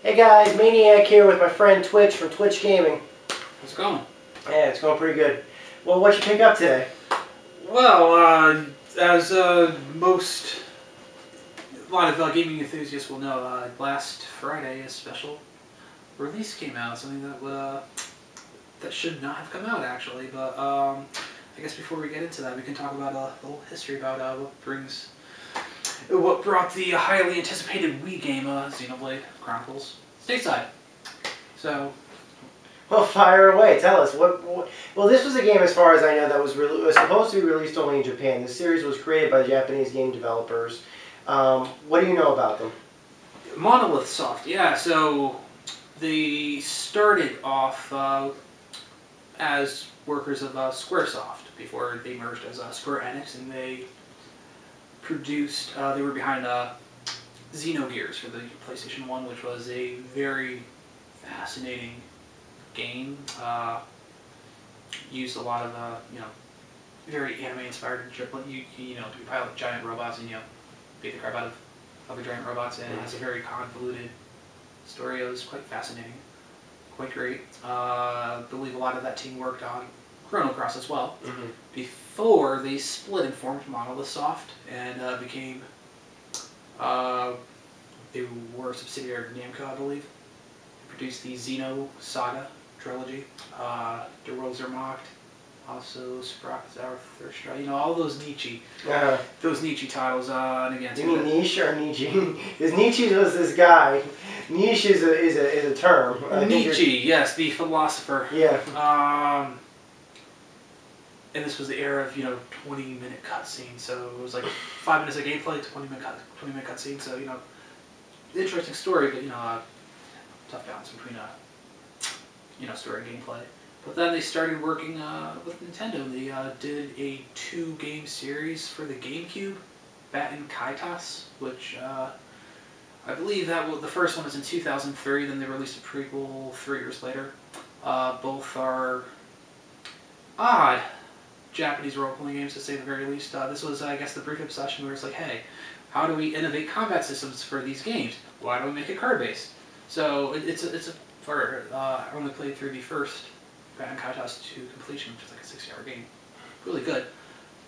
Hey guys, Maniac here with my friend Twitch from Twitch Gaming. How's it going? Yeah, it's going pretty good. Well, what'd you pick up today? Well, as a lot of gaming enthusiasts will know, last Friday a special release came out, something that should not have come out actually. But I guess before we get into that, we can talk about a little history about what brought the highly anticipated Wii game, Xenoblade Chronicles, stateside. So. Well, fire away. Tell us. Well, this was a game, as far as I know, that was supposed to be released only in Japan. This series was created by Japanese game developers. What do you know about them? Monolith Soft, yeah. So they started off as workers of Squaresoft before they merged as Square Enix, and they produced. They were behind Xenogears for the PlayStation 1, which was a very fascinating game. Used a lot of very anime inspired. You pilot giant robots and beat the crap out of other giant robots, and it has a very convoluted story. It was quite fascinating, quite great. I believe a lot of that team worked on Chrono Cross as well. Mm-hmm. Before they split and formed Monolith Soft and became they were a subsidiary of Namco, I believe. They produced the Xeno Saga trilogy, Der Worlds are Mocked, also Sprock, Zarathustra, all those Nietzsche titles. And again, you mean Niche or Nietzsche? Because Nietzsche was this guy. Niche is a term. Nietzsche, yes, the philosopher. Yeah. And this was the era of 20-minute cutscenes, so it was like 5 minutes of gameplay, 20-minute cutscene. So interesting story, but tough balance between story and gameplay. But then they started working with Nintendo. They did a 2-game series for the GameCube, Baten Kaitas, which I believe the first one was in 2003. Then they released a prequel 3 years later. Both are odd Japanese role-playing games, to say the very least. This was, I guess, the brief obsession where it's like, hey, how do we innovate combat systems for these games? Why don't we make it card-based? So I only played through the first Baten Kaitas to completion, which is like a 6-hour game. Really good.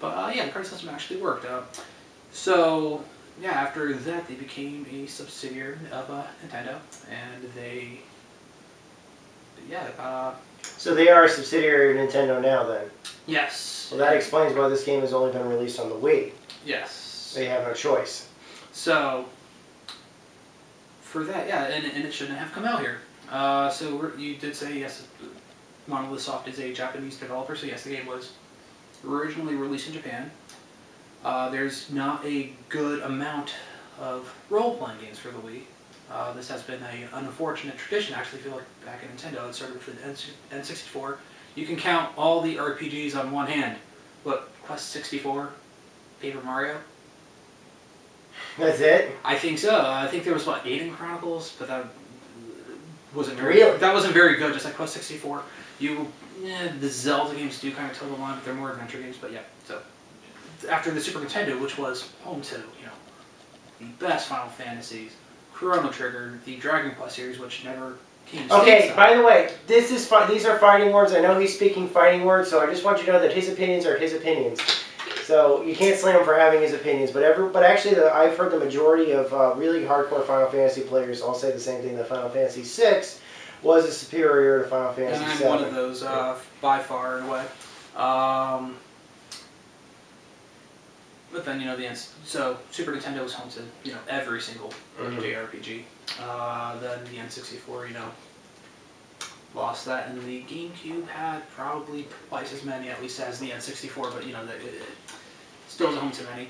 But yeah, the card system actually worked. So yeah, after that they became a subsidiary of Nintendo, and So they are a subsidiary of Nintendo now, then? Yes. Well, that explains why this game has only been released on the Wii. Yes. They have no choice. So, for that, yeah, and it shouldn't have come out here. So you did say, yes, Monolith Soft is a Japanese developer, so yes, the game was originally released in Japan. There's not a good amount of role-playing games for the Wii. This has been an unfortunate tradition. Actually, I feel like back in Nintendo, it started with the N64. You can count all the RPGs on one hand. What, Quest 64? Paper Mario? That's it? I think so. I think there was, 8 in Chronicles, but that wasn't very Really? That wasn't very good, just like Quest 64. The Zelda games do kind of toe the line, but they're more adventure games, but yeah. So, after the Super Nintendo, which was home to, the best Final Fantasies, Chrono Trigger, the Dragon Quest series, which never came to Okay, stateside. by the way, these are fighting words. I know he's speaking fighting words, so I just want you to know that his opinions are his opinions. So you can't slam him for having his opinions. But actually, I've heard the majority of really hardcore Final Fantasy players all say the same thing, that Final Fantasy VI was a superior to Final Fantasy VII. And I'm one of those, by far, in a way. But then, so Super Nintendo was home to, every single JRPG. Then the N64, lost that, and the GameCube had probably twice as many, at least, as the N64, but, it still isn't home to many.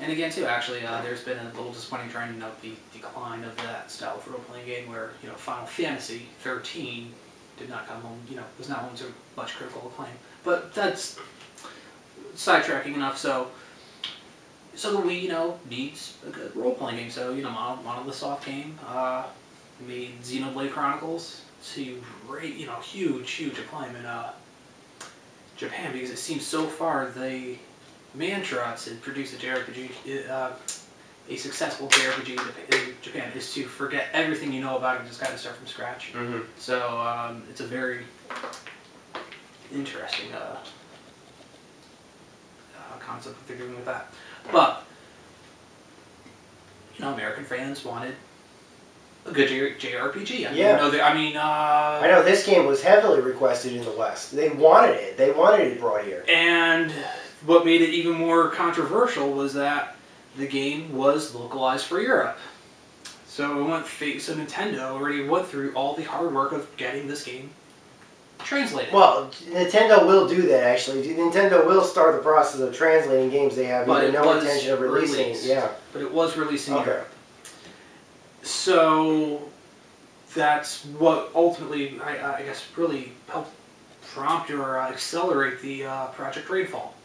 And again, too, actually, there's been a little disappointing trend, the decline of that style of role-playing game where, Final Fantasy 13 did not come home, was not home to much critical acclaim. But that's sidetracking enough, so the Wii, needs a good role-playing game. So, Monolith Soft came, made Xenoblade Chronicles to great, huge acclaim in Japan, because it seems so far the mantra to produce a JRPG a successful JRPG in Japan is to forget everything you know about it and just kind of start from scratch. So it's a very interesting concept that they're doing with that. But you know, American fans wanted a good JRPG. I know this game was heavily requested in the West. They wanted it. They wanted it brought here. And what made it even more controversial was that the game was localized for Europe. So Nintendo already went through all the hard work of getting this game translated. Well, Nintendo will do that actually. Nintendo will start the process of translating games they have no intention of releasing. Yeah. But it was released in Europe. So that's what ultimately, I guess, really helped prompt or accelerate the Project Rainfall.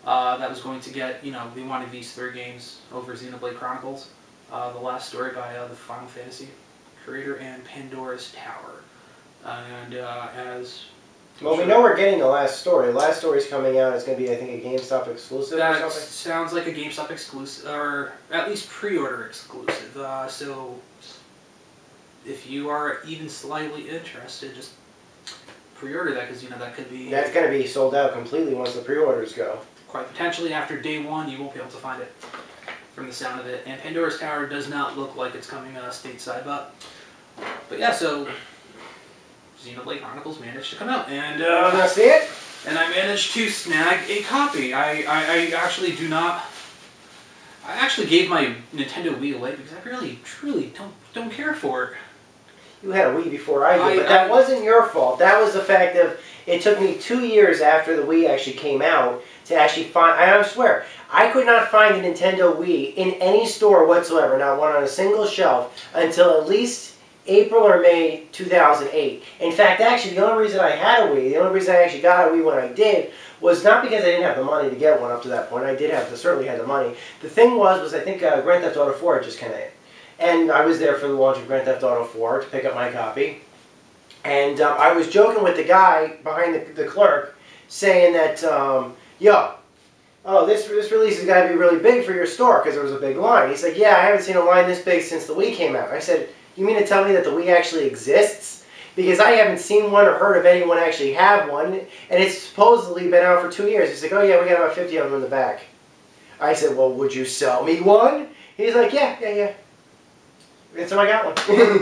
That was going to get, they wanted these 3 games over Xenoblade Chronicles, the last story by the Final Fantasy creator, and Pandora's Tower. Well, we know we're getting the last story. The last story's coming out. It's going to be, I think, a GameStop exclusive or something? That sounds like a GameStop exclusive, or at least pre-order exclusive. So if you are even slightly interested, just pre-order that, because, that could be... That's going to be sold out completely once the pre-orders go. Quite potentially after day 1, you won't be able to find it, from the sound of it. And Pandora's Tower does not look like it's coming stateside, but yeah, so... Xenoblade Chronicles managed to come out, and I see it. And I managed to snag a copy. I actually do not. I actually gave my Nintendo Wii away because I really, truly don't care for it. You had a Wii before I did, but that wasn't your fault. That was the fact of it took me 2 years after the Wii actually came out to actually find. I swear, I could not find a Nintendo Wii in any store whatsoever, not one on a single shelf, until at least April or May 2008. In fact, actually, the only reason I had a Wii, the only reason I actually got a Wii when I did, was not because I didn't have the money to get one up to that point. I certainly had the money. The thing was I think Grand Theft Auto 4 had just come in. And I was there for the launch of Grand Theft Auto 4 to pick up my copy. And I was joking with the guy behind the clerk, saying that, this release has got to be really big for your store, because there was a big line. He said, yeah, I haven't seen a line this big since the Wii came out. I said, you mean to tell me that the Wii actually exists? Because I haven't seen one or heard of anyone actually have one, and it's supposedly been out for 2 years. He's like, oh yeah, we got about 50 of them in the back. I said, well, would you sell me one? He's like, yeah. And so I got one.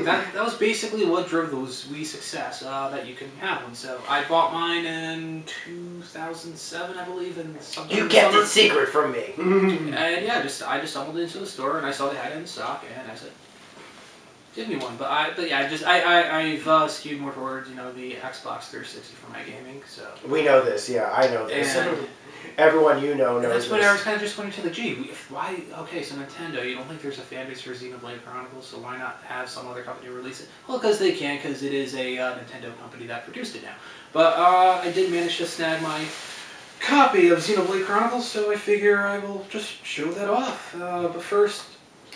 that was basically what drove those Wii success, that you can have one. So I bought mine in 2007, I believe, and something. You kept it secret from me. And yeah, I just stumbled into the store and I saw they had it in stock, and I said, give me one. I've skewed more towards the Xbox 360 for my gaming. So we know this, yeah, I know this. Everyone you know knows that's this. What I was kind of just wondering to why? Okay, so Nintendo, you don't think there's a fan base for Xenoblade Chronicles, so why not have some other company release it? Well, because they can, because it is a Nintendo company that produced it now. But I did manage to snag my copy of Xenoblade Chronicles, so I figure I will just show that off. But first,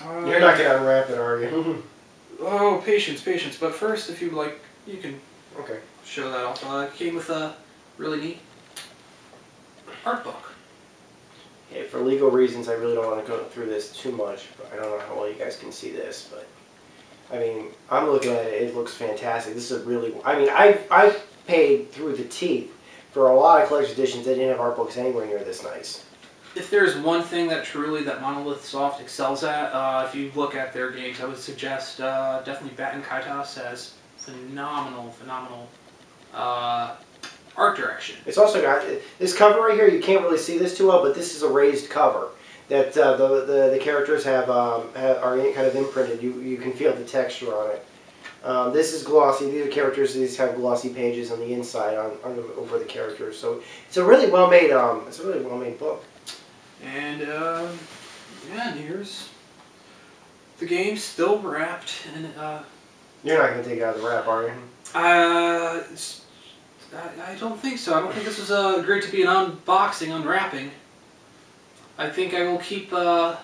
you're not gonna unwrap it, are you? Oh, patience. But first, if you like, you can show that off. It came with a really neat art book. Yeah, for legal reasons, I really don't want to go through this too much. But I don't know how well you guys can see this, but I mean, I'm looking at it. It looks fantastic. This is a really. I mean, I've paid through the teeth for a lot of collector's editions that didn't have art books anywhere near this nice. If there's one thing that Monolith Soft excels at, if you look at their games, I would suggest definitely Baten Kaitos has phenomenal art direction. It's also got this cover right here. You can't really see this too well, but this is a raised cover that the characters are kind of imprinted. You can feel the texture on it. This is glossy. These are characters. These have glossy pages on the inside over the characters. So it's a really well made book. And yeah, and here's the game still wrapped in. You're not going to take it out of the wrap, are you? I don't think so. I don't think this was great to be an unboxing, unwrapping. I think I will keep a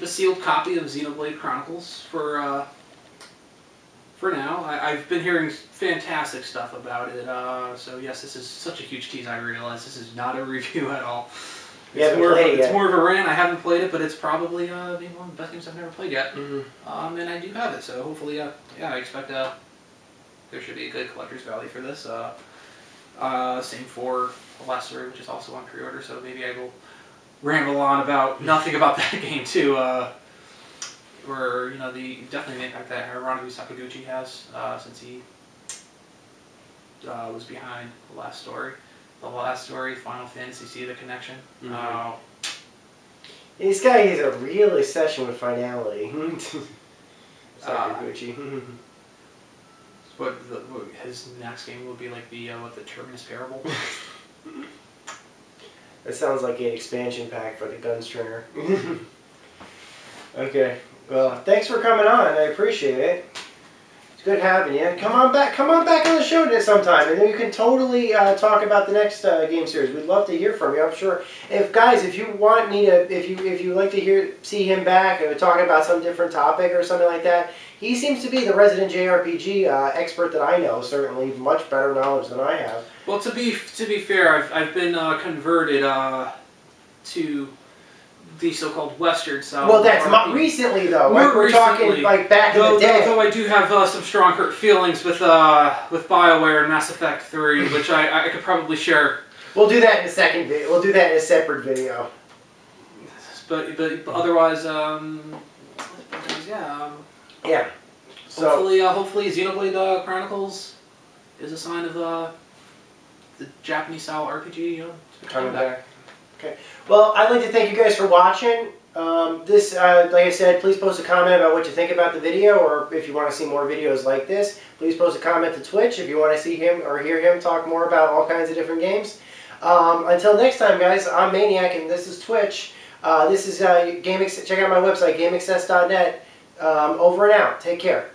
sealed copy of Xenoblade Chronicles for now. I've been hearing fantastic stuff about it. So yes, this is such a huge tease. I realize this is not a review at all. You haven't played it yet. It's more of a rant. I haven't played it, but it's probably maybe one of the best games I've never played yet. Mm-hmm. And I do have it, so hopefully, yeah, I expect there should be a good collector's value for this. Same for the last story, which is also on pre-order, so maybe I will ramble on about nothing about that game too. Or definitely the impact that Hironobu Sakaguchi has since he was behind the last story. The last story, Final Fantasy, see the connection. Mm-hmm. This guy is a real obsession with finality. Sakaguchi. What his next game will be like the Terminus Parable. That sounds like an expansion pack for the Gunstringer. Okay. Well, thanks for coming on. I appreciate it. It's good having you. Come on back on the show sometime, and then we can totally talk about the next game series. We'd love to hear from you. I'm sure. If you want me to, if you like to see him back and talking about some different topic or something like that, he seems to be the resident JRPG expert that I know. Certainly, much better knowledge than I have. Well, to be fair, I've been converted to the so-called Western style. Well, that's not recently, though. We're talking like back in the day. Though I do have some strong hurt feelings with BioWare and Mass Effect 3, which I could probably share. We'll do that in a second video. We'll do that in a separate video. But otherwise, yeah. Yeah. So hopefully Xenoblade Chronicles is a sign of the Japanese style RPG. Coming back. Okay. Well, I'd like to thank you guys for watching. Like I said, please post a comment about what you think about the video, or if you want to see more videos like this, please post a comment to Twitch if you want to see him or hear him talk more about all kinds of different games. Until next time, guys, I'm Maniac, and this is Twitch. This is check out my website, GameAccess.net. Over and out. Take care.